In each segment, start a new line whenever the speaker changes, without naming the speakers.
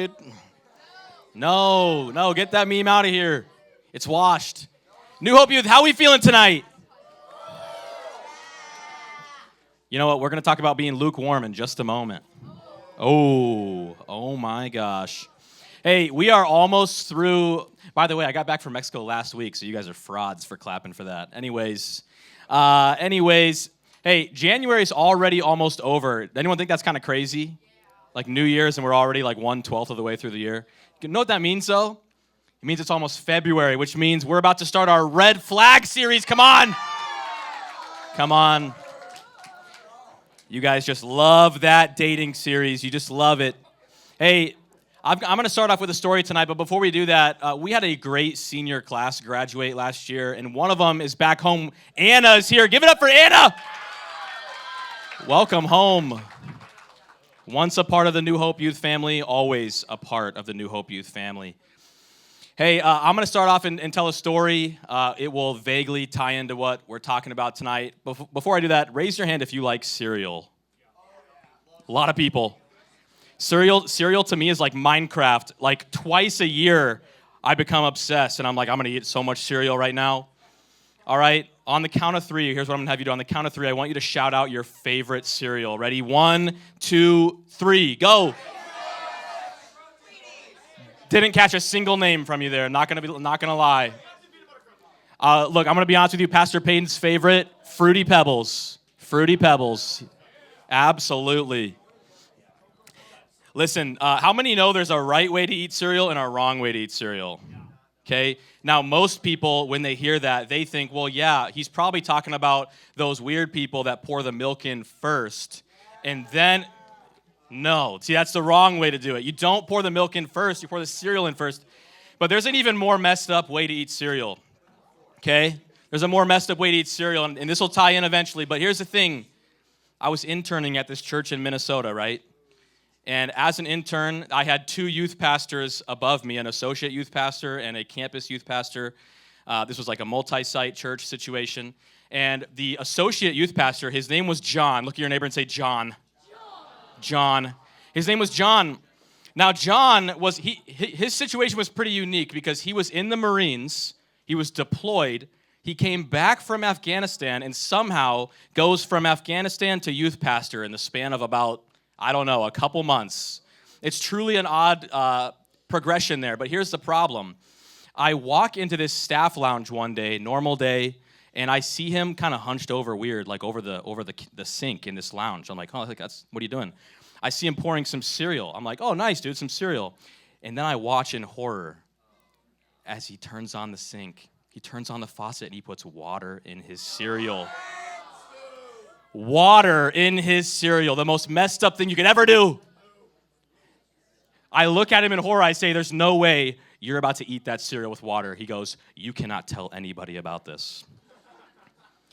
Gatorade. No, get that meme out of here. It's washed. New Hope Youth, how we feeling tonight? You know what? We're going to talk about being lukewarm in just a moment. Oh my gosh. Hey, we are almost through. By the way, I got back from Mexico last week, so you guys are frauds for clapping for that. Anyways, hey, January's already almost over. Anyone think that's kind of crazy? Like New Year's and we're already like 1/12 of the way through the year. You know what that means, though? It means it's almost February, which means we're about to start our Red Flag series. Come on. Come on. You guys just love that dating series. You just love it. Hey, I'm going to start off with a story tonight, but before we do that, we had a great senior class graduate last year, and one of them is back home. Anna is here. Give it up for Anna. Welcome home. Once a part of the New Hope Youth family, always a part of the New Hope Youth family. Hey, I'm going to start off and tell a story. It will vaguely tie into what we're talking about tonight. Before I do that, raise your hand if you like cereal. A lot of people. Cereal to me is like Minecraft. Like twice a year, I become obsessed, and I'm like, I'm going to eat so much cereal right now. All right, on the count of three, here's what I'm going to have you do. On the count of three, I want you to shout out your favorite cereal. Ready? 1, 2, 3, go. Didn't catch a single name from you there. Not gonna lie. Look, I'm gonna be honest with you. Pastor Payton's favorite, Fruity Pebbles. Fruity Pebbles, absolutely. Listen, how many know there's a right way to eat cereal and a wrong way to eat cereal? Okay. Now, most people, when they hear that, they think, well, yeah, he's probably talking about those weird people that pour the milk in first, and then. No. See, that's the wrong way to do it. You don't pour the milk in first. You pour the cereal in first. But there's an even more messed up way to eat cereal. Okay? There's a more messed up way to eat cereal, and this will tie in eventually. But here's the thing. I was interning at this church in Minnesota, right? And as an intern, I had 2 youth pastors above me, an associate youth pastor and a campus youth pastor. This was like a multi-site church situation. And the associate youth pastor, his name was John. Look at your neighbor and say, John. John. His name was John. Now, John his situation was pretty unique because he was in the Marines. He was deployed. He came back from Afghanistan and somehow goes from Afghanistan to youth pastor in the span of about, a couple months. It's truly an odd progression there, but here's the problem. I walk into this staff lounge one day, normal day, and I see him kind of hunched over weird, like over the sink in this lounge. I'm like, what are you doing? I see him pouring some cereal. I'm like, oh, nice, dude, some cereal. And then I watch in horror as he turns on the sink. He turns on the faucet and he puts water in his cereal. Water in his cereal, the most messed up thing you could ever do. I look at him in horror. I say, there's no way you're about to eat that cereal with water. He goes, you cannot tell anybody about this.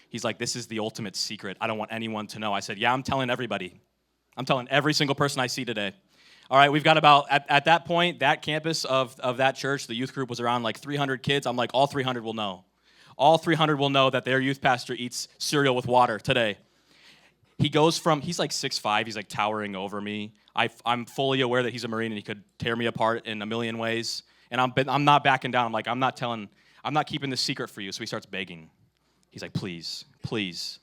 He's like, this is the ultimate secret. I don't want anyone to know. I said, yeah, I'm telling everybody. I'm telling every single person I see today. All right, we've got about, at that point, that campus of that church, the youth group was around like 300 kids. I'm like, all 300 will know. All 300 will know that their youth pastor eats cereal with water today. He's like 6'5", he's like towering over me. I'm fully aware that he's a Marine and he could tear me apart in a million ways. And I'm not backing down. I'm like, I'm not keeping this secret for you. So he starts begging. He's like, please, please.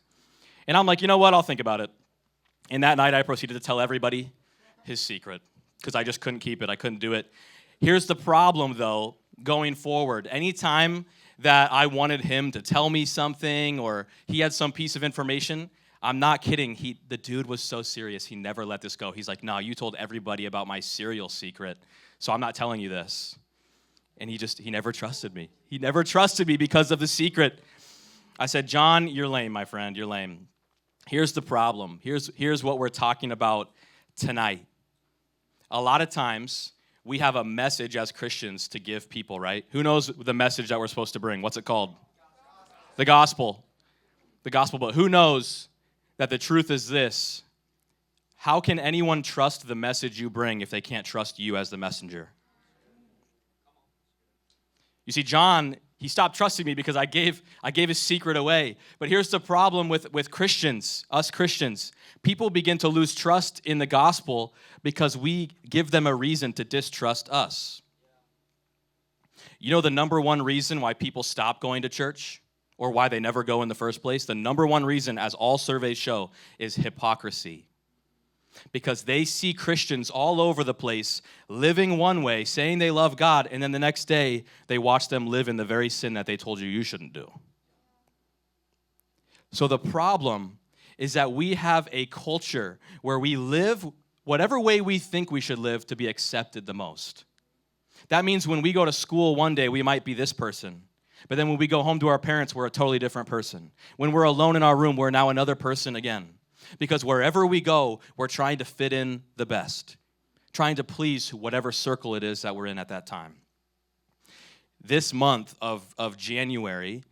And I'm like, you know what? I'll think about it. And that night I proceeded to tell everybody his secret because I just couldn't keep it. I couldn't do it. Here's the problem, though, going forward. Anytime that I wanted him to tell me something or he had some piece of information, I'm not kidding. The dude was so serious. He never let this go. He's like, no, you told everybody about my cereal secret, so I'm not telling you this. And he never trusted me. He never trusted me because of the secret. I said, John, you're lame, my friend. You're lame. Here's the problem. Here's what we're talking about tonight. A lot of times, we have a message as Christians to give people, right? Who knows the message that we're supposed to bring? What's it called? The gospel. The gospel, but who knows that the truth is this? How can anyone trust the message you bring if they can't trust you as the messenger? You see, John, He stopped trusting me because I gave his secret away. But here's the problem with Christians, us Christians. People begin to lose trust in the gospel because we give them a reason to distrust us. You know the number one reason why people stop going to church or why they never go in the first place? The number one reason, as all surveys show, is hypocrisy. Because they see Christians all over the place living one way, saying they love God, and then the next day they watch them live in the very sin that they told you shouldn't do. So the problem is that we have a culture where we live whatever way we think we should live to be accepted the most. That means when we go to school one day, we might be this person. But then when we go home to our parents, we're a totally different person. When we're alone in our room, we're now another person again. Because wherever we go, we're trying to fit in the best, trying to please whatever circle it is that we're in at that time. This month of January,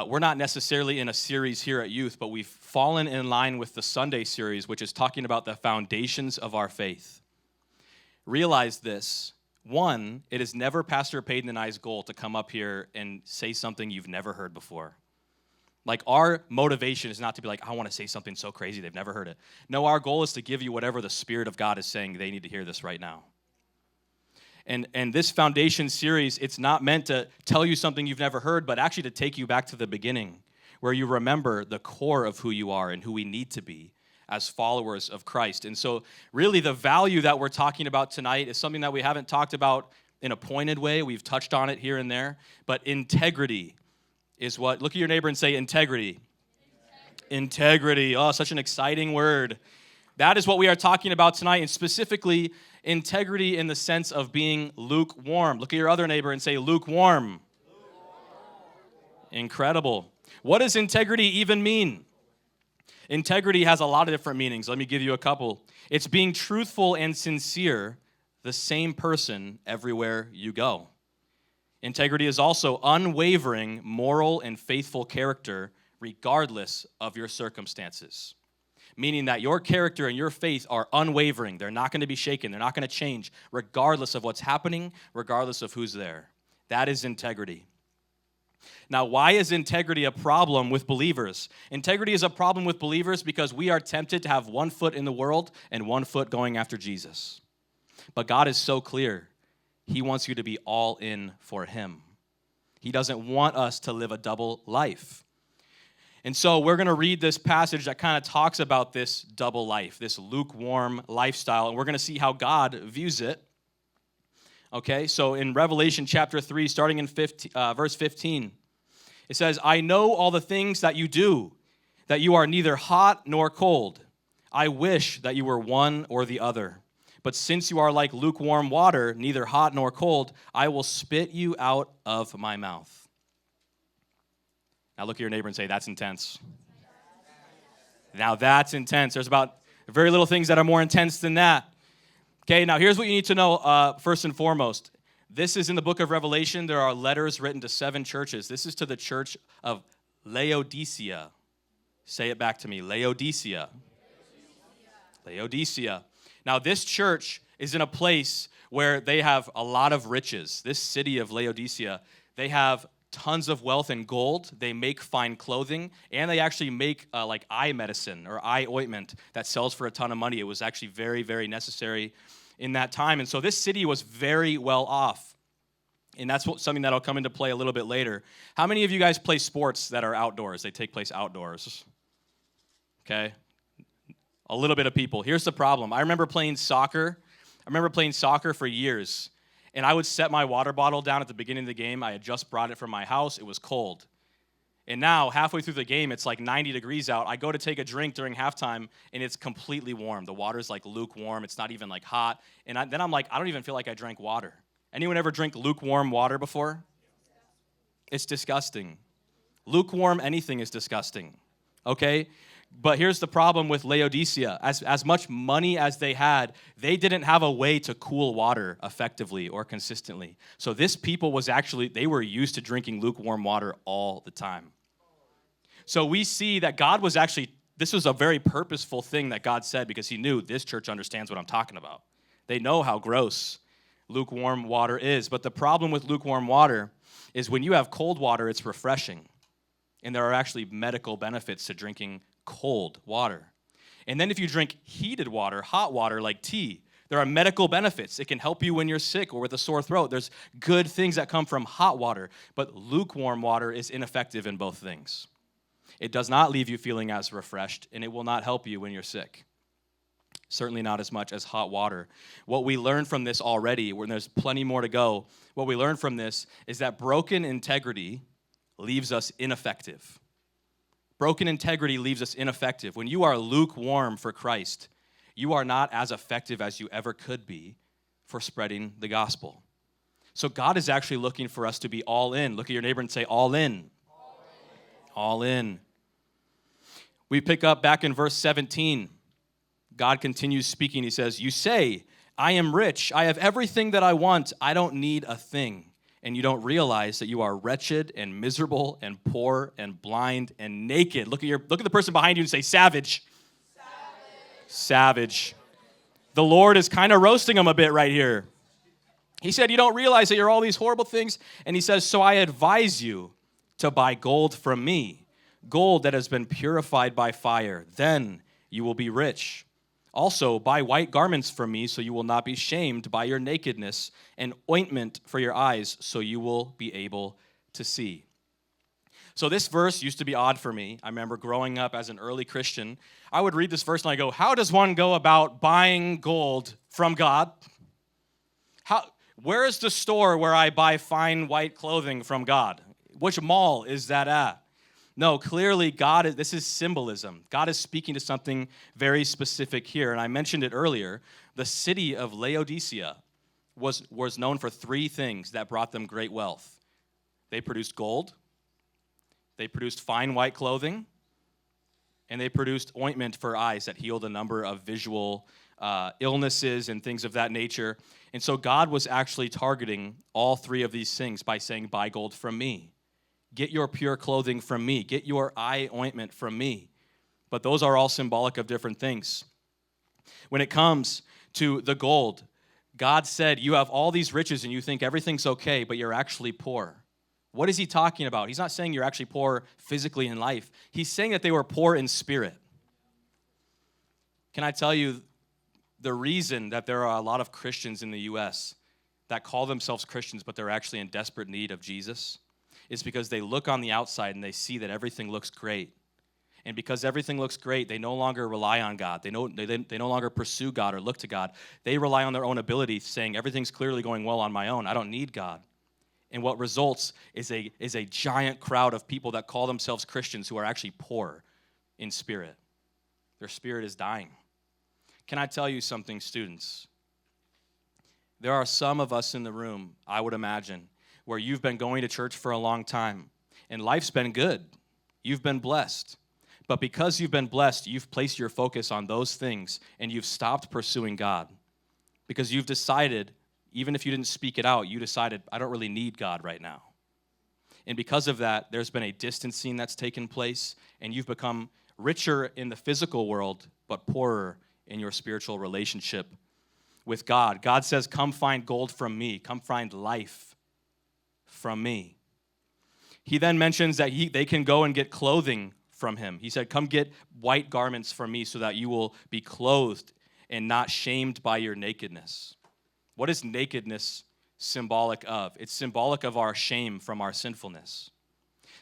we're not necessarily in a series here at Youth, but we've fallen in line with the Sunday series, which is talking about the foundations of our faith. Realize this. One, it is never Pastor Payton and I's goal to come up here and say something you've never heard before. Like, our motivation is not to be like, I want to say something so crazy they've never heard it. No, our goal is to give you whatever the Spirit of God is saying they need to hear this right now. And this foundation series, it's not meant to tell you something you've never heard, but actually to take you back to the beginning, where you remember the core of who you are and who we need to be as followers of Christ. And so really the value that we're talking about tonight is something that we haven't talked about in a pointed way. We've touched on it here and there, but integrity is what, look at your neighbor and say integrity. Integrity. Oh, such an exciting word. That is what we are talking about tonight, and specifically integrity in the sense of being lukewarm. Look at your other neighbor and say lukewarm. Incredible. What does integrity even mean? Integrity has a lot of different meanings. Let me give you a couple. It's being truthful and sincere, the same person everywhere you go. Integrity is also unwavering, moral, and faithful character regardless of your circumstances. Meaning that your character and your faith are unwavering. They're not going to be shaken. They're not going to change regardless of what's happening, regardless of who's there. That is integrity. Now, why is integrity a problem with believers? Integrity is a problem with believers because we are tempted to have one foot in the world and one foot going after Jesus. But God is so clear. He wants you to be all in for Him. He doesn't want us to live a double life. And so we're going to read this passage that kind of talks about this double life, this lukewarm lifestyle, and we're going to see how God views it. Okay, so in Revelation chapter 3, starting in verse 15, it says, I know all the things that you do, that you are neither hot nor cold. I wish that you were one or the other. But since you are like lukewarm water, neither hot nor cold, I will spit you out of my mouth. Now look at your neighbor and say, that's intense. Now that's intense. There's about very little things that are more intense than that. Okay, now here's what you need to know first and foremost. This is in the book of Revelation. There are letters written to 7 churches. This is to the church of Laodicea. Say it back to me, Laodicea. Laodicea. Now, this church is in a place where they have a lot of riches. This city of Laodicea, they have tons of wealth and gold. They make fine clothing, and they actually make like eye medicine or eye ointment that sells for a ton of money. It was actually very, very necessary in that time. And so this city was very well off. And that's something that'll come into play a little bit later. How many of you guys play sports that are outdoors? They take place outdoors. Okay? A little bit of people. Here's the problem. I remember playing soccer. For years. And I would set my water bottle down at the beginning of the game. I had just brought it from my house. It was cold. And now, halfway through the game, it's like 90 degrees out. I go to take a drink during halftime, and it's completely warm. The water's like lukewarm. It's not even like hot. And then I'm like, I don't even feel like I drank water. Anyone ever drink lukewarm water before? It's disgusting. Lukewarm anything is disgusting. Okay? But here's the problem with Laodicea. As much money as they had, they didn't have a way to cool water effectively or consistently. So this people they were used to drinking lukewarm water all the time. So we see that God was this was a very purposeful thing that God said because He knew this church understands what I'm talking about. They know how gross lukewarm water is. But the problem with lukewarm water is when you have cold water, it's refreshing. And there are actually medical benefits to drinking cold water. And then if you drink heated water, hot water like tea, there are medical benefits. It can help you when you're sick or with a sore throat. There's good things that come from hot water, but lukewarm water is ineffective in both things. It does not leave you feeling as refreshed, and it will not help you when you're sick. Certainly not as much as hot water. What we learn from this already, when there's plenty more to go, what we learn from this is that broken integrity leaves us ineffective. Broken integrity leaves us ineffective. When you are lukewarm for Christ, you are not as effective as you ever could be for spreading the gospel. So God is actually looking for us to be all in. Look at your neighbor and say, all in. All in. All in. We pick up back in verse 17. God continues speaking. He says, you say, I am rich. I have everything that I want. I don't need a thing. And you don't realize that you are wretched and miserable and poor and blind and naked. Look at the person behind you and say, savage. Savage. The Lord is kind of roasting him a bit right here. He said, you don't realize that you're all these horrible things. And he says, so I advise you to buy gold from me, gold that has been purified by fire. Then you will be rich. Also, buy white garments from me so you will not be shamed by your nakedness, and ointment for your eyes so you will be able to see. So this verse used to be odd for me. I remember growing up as an early Christian, I would read this verse and I go, how does one go about buying gold from God? Where is the store where I buy fine white clothing from God? Which mall is that at? No, clearly this is symbolism. God is speaking to something very specific here. And I mentioned it earlier. The city of Laodicea was known for three things that brought them great wealth. They produced gold, they produced fine white clothing, and they produced ointment for eyes that healed a number of visual illnesses and things of that nature. And so God was actually targeting all three of these things by saying, buy gold from me. Get your pure clothing from me. Get your eye ointment from me. But those are all symbolic of different things. When it comes to the gold, God said, you have all these riches and you think everything's okay, but you're actually poor. What is he talking about? He's not saying you're actually poor physically in life. He's saying that they were poor in spirit. Can I tell you the reason that there are a lot of Christians in the U.S. that call themselves Christians, but they're actually in desperate need of Jesus? Is because they look on the outside and they see that everything looks great. And because everything looks great, they no longer rely on God. They no longer pursue God or look to God. They rely on their own ability, saying everything's clearly going well on my own. I don't need God. And what results is a giant crowd of people that call themselves Christians who are actually poor in spirit. Their spirit is dying. Can I tell you something, students? There are some of us in the room, I would imagine, where you've been going to church for a long time, and life's been good. You've been blessed. But because you've been blessed, you've placed your focus on those things, and you've stopped pursuing God. Because you've decided, even if you didn't speak it out, you decided, I don't really need God right now. And because of that, there's been a distancing that's taken place, and you've become richer in the physical world, but poorer in your spiritual relationship with God. God says, come find gold from me. Come find life from me. He then mentions that they can go and get clothing from him. He said, come get white garments from me so that you will be clothed and not shamed by your nakedness. What is nakedness symbolic of? It's symbolic of our shame from our sinfulness.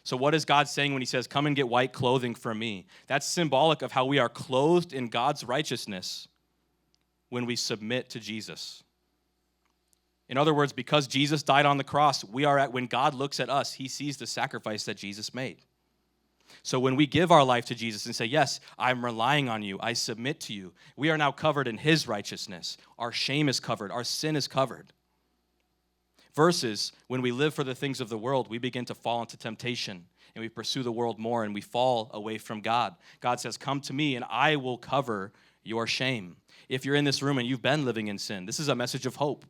So what is God saying when he says, come and get white clothing from me? That's symbolic of how we are clothed in God's righteousness when we submit to Jesus. In other words, because Jesus died on the cross, when God looks at us, he sees the sacrifice that Jesus made. So when we give our life to Jesus and say, yes, I'm relying on you, I submit to you, we are now covered in his righteousness. Our shame is covered. Our sin is covered. Versus when we live for the things of the world, we begin to fall into temptation and we pursue the world more and we fall away from God. God says, come to me and I will cover your shame. If you're in this room and you've been living in sin, this is a message of hope.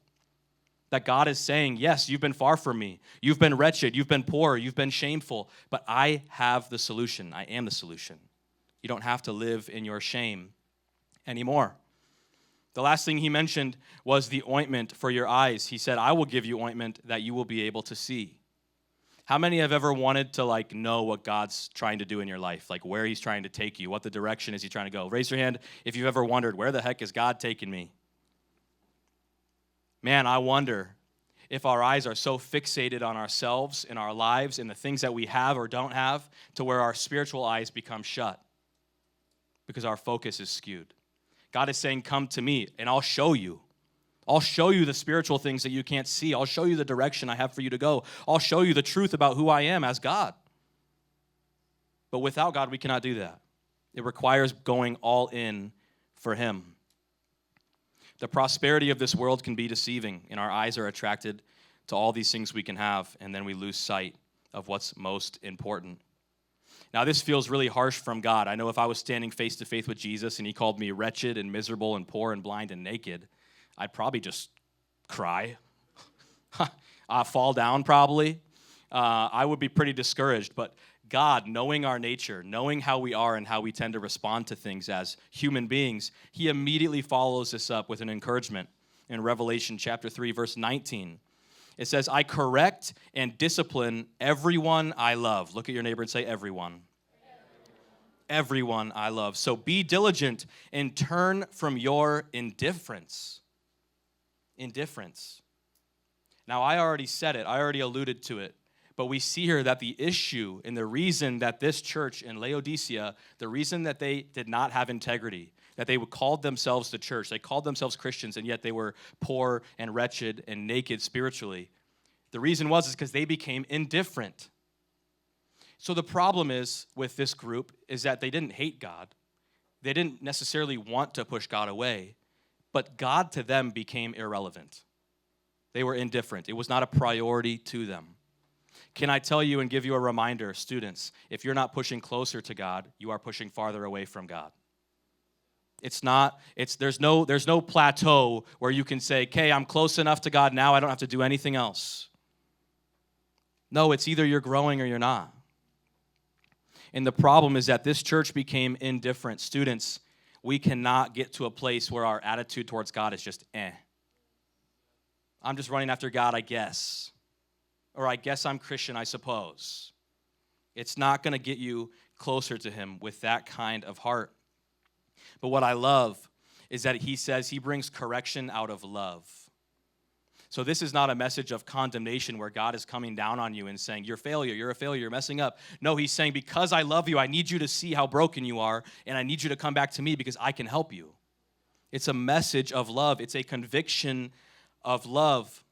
That God is saying, yes, you've been far from me. You've been wretched. You've been poor. You've been shameful. But I have the solution. I am the solution. You don't have to live in your shame anymore. The last thing he mentioned was the ointment for your eyes. He said, I will give you ointment that you will be able to see. How many have ever wanted to like know what God's trying to do in your life, like where he's trying to take you, what the direction is he trying to go? Raise your hand if you've ever wondered, where the heck is God taking me? Man, I wonder if our eyes are so fixated on ourselves and our lives and the things that we have or don't have to where our spiritual eyes become shut because our focus is skewed. God is saying, come to me and I'll show you. I'll show you the spiritual things that you can't see. I'll show you the direction I have for you to go. I'll show you the truth about who I am as God. But without God, we cannot do that. It requires going all in for him. The prosperity of this world can be deceiving, and our eyes are attracted to all these things we can have, and then we lose sight of what's most important. Now, this feels really harsh from God. I know if I was standing face to face with Jesus and he called me wretched and miserable and poor and blind and naked, I'd probably just cry, fall down probably. I would be pretty discouraged. But God, knowing our nature, knowing how we are and how we tend to respond to things as human beings, he immediately follows this up with an encouragement in Revelation chapter 3, verse 19. It says, I correct and discipline everyone I love. Look at your neighbor and say, everyone. Everyone I love. So be diligent and turn from your indifference. Indifference. Now, I already said it. I already alluded to it. But we see here that the issue and the reason that this church in Laodicea, the reason that they did not have integrity, that they called themselves the church, they called themselves Christians, and yet they were poor and wretched and naked spiritually. The reason was because they became indifferent. So the problem is with this group is that they didn't hate God. They didn't necessarily want to push God away, but God to them became irrelevant. They were indifferent. It was not a priority to them. Can I tell you and give you a reminder, students, if you're not pushing closer to God, you are pushing farther away from God. There's no plateau where you can say, okay, I'm close enough to God now, I don't have to do anything else. No, it's either you're growing or you're not. And the problem is that this church became indifferent. Students, we cannot get to a place where our attitude towards God is just, I'm just running after God, I guess. Or I guess I'm Christian, I suppose. It's not going to get you closer to him with that kind of heart. But what I love is that he says he brings correction out of love. So this is not a message of condemnation where God is coming down on you and saying, you're a failure, you're messing up. No, he's saying, because I love you, I need you to see how broken you are, and I need you to come back to me because I can help you. It's a message of love. It's a conviction of love.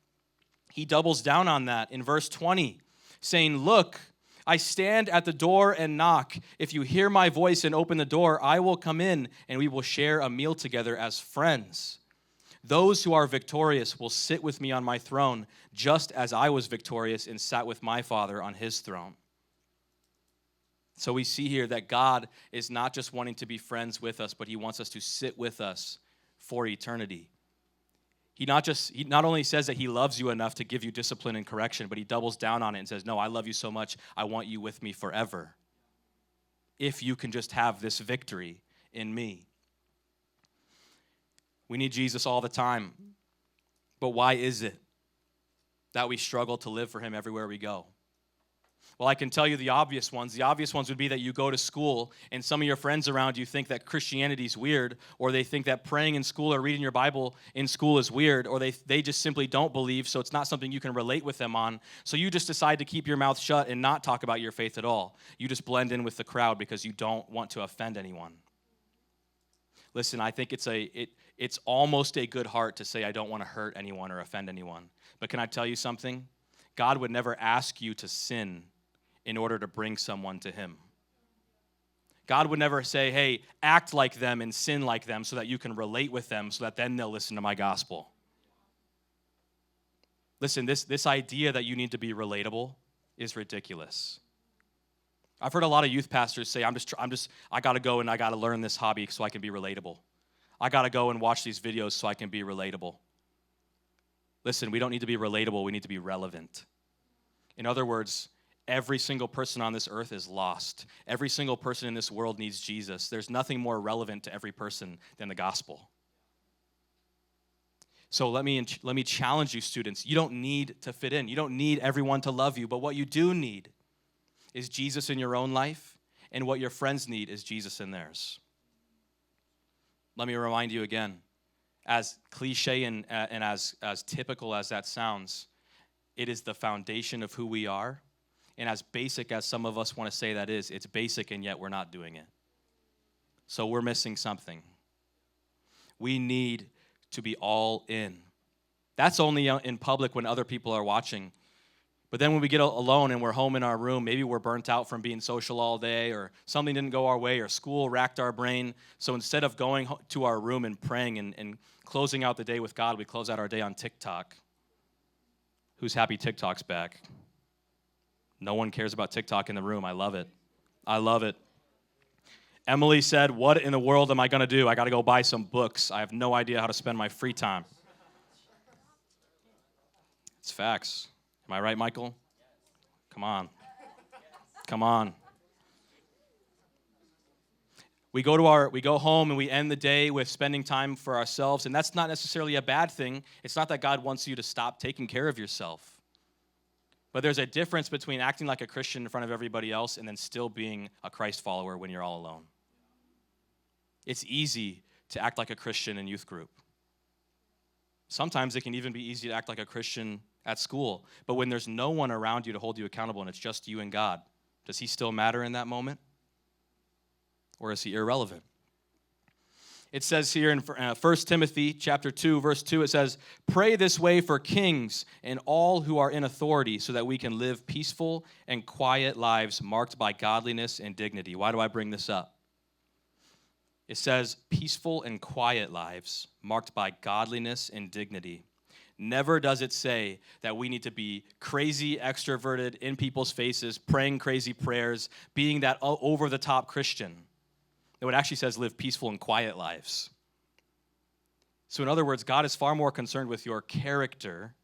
He doubles down on that in verse 20, saying, look, I stand at the door and knock. If you hear my voice and open the door, I will come in and we will share a meal together as friends. Those who are victorious will sit with me on my throne, just as I was victorious and sat with my Father on his throne. So we see here that God is not just wanting to be friends with us, but he wants us to sit with us for eternity. He not only says that he loves you enough to give you discipline and correction, but he doubles down on it and says, no, I love you so much, I want you with me forever. If you can just have this victory in me. We need Jesus all the time. But why is it that we struggle to live for him everywhere we go? Well, I can tell you the obvious ones. The obvious ones would be that you go to school and some of your friends around you think that Christianity is weird, or they think that praying in school or reading your Bible in school is weird, or they just simply don't believe, so it's not something you can relate with them on. So you just decide to keep your mouth shut and not talk about your faith at all. You just blend in with the crowd because you don't want to offend anyone. Listen, I think it's almost a good heart to say I don't want to hurt anyone or offend anyone. But can I tell you something? God would never ask you to sin in order to bring someone to him. God would never say, hey, act like them and sin like them so that you can relate with them so that then they'll listen to my gospel. Listen, this idea that you need to be relatable is ridiculous. I've heard a lot of youth pastors say, I got to go and I got to learn this hobby so I can be relatable. I got to go and watch these videos so I can be relatable. Listen, we don't need to be relatable. We need to be relevant. In other words, every single person on this earth is lost. Every single person in this world needs Jesus. There's nothing more relevant to every person than the gospel. So let me challenge you, students. You don't need to fit in. You don't need everyone to love you. But what you do need is Jesus in your own life, and what your friends need is Jesus in theirs. Let me remind you again, as cliche and as typical as that sounds, it is the foundation of who we are. And as basic as some of us want to say that is, it's basic and yet we're not doing it. So we're missing something. We need to be all in. That's only in public when other people are watching. But then when we get alone and we're home in our room, maybe we're burnt out from being social all day, or something didn't go our way, or school racked our brain. So instead of going to our room and praying and closing out the day with God, we close out our day on TikTok. Who's happy TikTok's back? No one cares about TikTok in the room. I love it. I love it. Emily said, what in the world am I going to do? I got to go buy some books. I have no idea how to spend my free time. It's facts. Am I right, Michael? Come on. Come on. We go home and we end the day with spending time for ourselves, and that's not necessarily a bad thing. It's not that God wants you to stop taking care of yourself. But there's a difference between acting like a Christian in front of everybody else and then still being a Christ follower when you're all alone. It's easy to act like a Christian in youth group. Sometimes it can even be easy to act like a Christian at school. But when there's no one around you to hold you accountable and it's just you and God, does he still matter in that moment? Or is he irrelevant? It says here in 1 Timothy chapter 2, verse 2, it says, pray this way for kings and all who are in authority so that we can live peaceful and quiet lives marked by godliness and dignity. Why do I bring this up? It says peaceful and quiet lives marked by godliness and dignity. Never does it say that we need to be crazy, extroverted, in people's faces, praying crazy prayers, being that over-the-top Christian. It actually says live peaceful and quiet lives. So in other words, God is far more concerned with your character,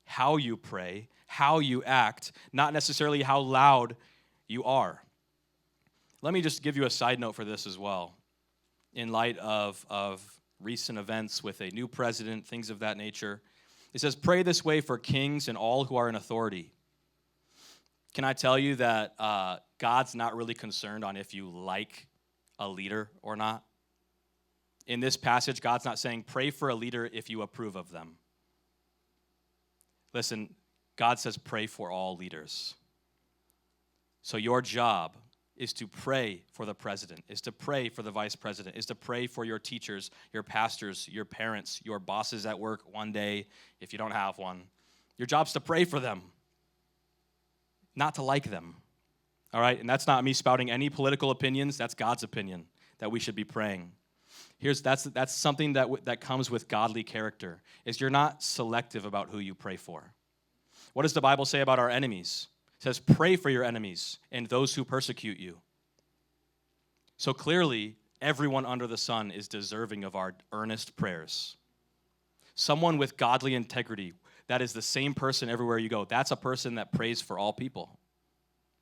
how you pray, how you act, not necessarily how loud you are. Let me just give you a side note for this as well. In light of recent events with a new president, things of that nature. It says, pray this way for kings and all who are in authority. Can I tell you that God's not really concerned on if you like a leader or not? In this passage, God's not saying, pray for a leader if you approve of them. Listen, God says, pray for all leaders. So your job is to pray for the president, is to pray for the vice president, is to pray for your teachers, your pastors, your parents, your bosses at work one day, if you don't have one. Your job's to pray for them, not to like them, all right? And that's not me spouting any political opinions. That's God's opinion that we should be praying. That's something that comes with godly character, is you're not selective about who you pray for. What does the Bible say about our enemies? It says, pray for your enemies and those who persecute you. So clearly, everyone under the sun is deserving of our earnest prayers. Someone with godly integrity, that is the same person everywhere you go. That's a person that prays for all people,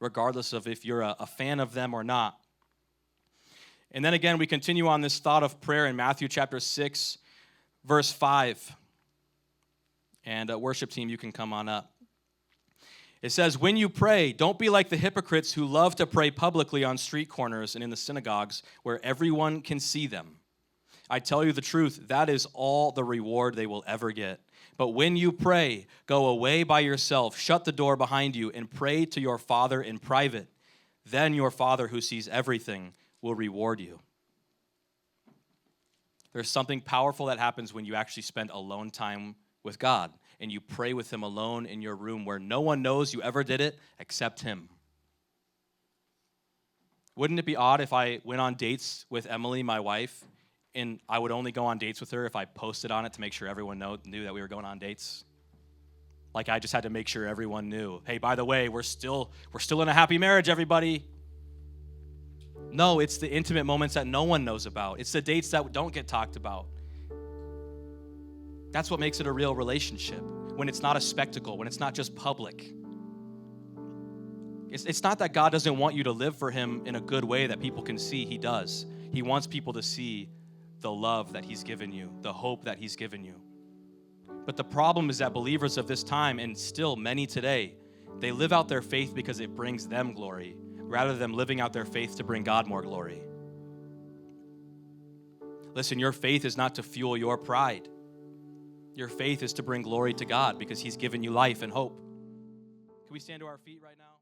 regardless of if you're a fan of them or not. And then again, we continue on this thought of prayer in Matthew chapter 6, verse 5. And worship team, you can come on up. It says, when you pray, don't be like the hypocrites who love to pray publicly on street corners and in the synagogues where everyone can see them. I tell you the truth, that is all the reward they will ever get. But when you pray, go away by yourself, shut the door behind you, and pray to your Father in private. Then your Father who sees everything will reward you. There's something powerful that happens when you actually spend alone time with God, and you pray with him alone in your room where no one knows you ever did it except him. Wouldn't it be odd if I went on dates with Emily, my wife, and I would only go on dates with her if I posted on it to make sure everyone knew that we were going on dates? Like I just had to make sure everyone knew, hey, by the way, we're still in a happy marriage, everybody. No, it's the intimate moments that no one knows about. It's the dates that don't get talked about. That's what makes it a real relationship, when it's not a spectacle, when it's not just public. It's not that God doesn't want you to live for him in a good way that people can see. He does. He wants people to see the love that he's given you, the hope that he's given you. But the problem is that believers of this time, and still many today, they live out their faith because it brings them glory, rather than living out their faith to bring God more glory. Listen, your faith is not to fuel your pride. Your faith is to bring glory to God because he's given you life and hope. Can we stand to our feet right now?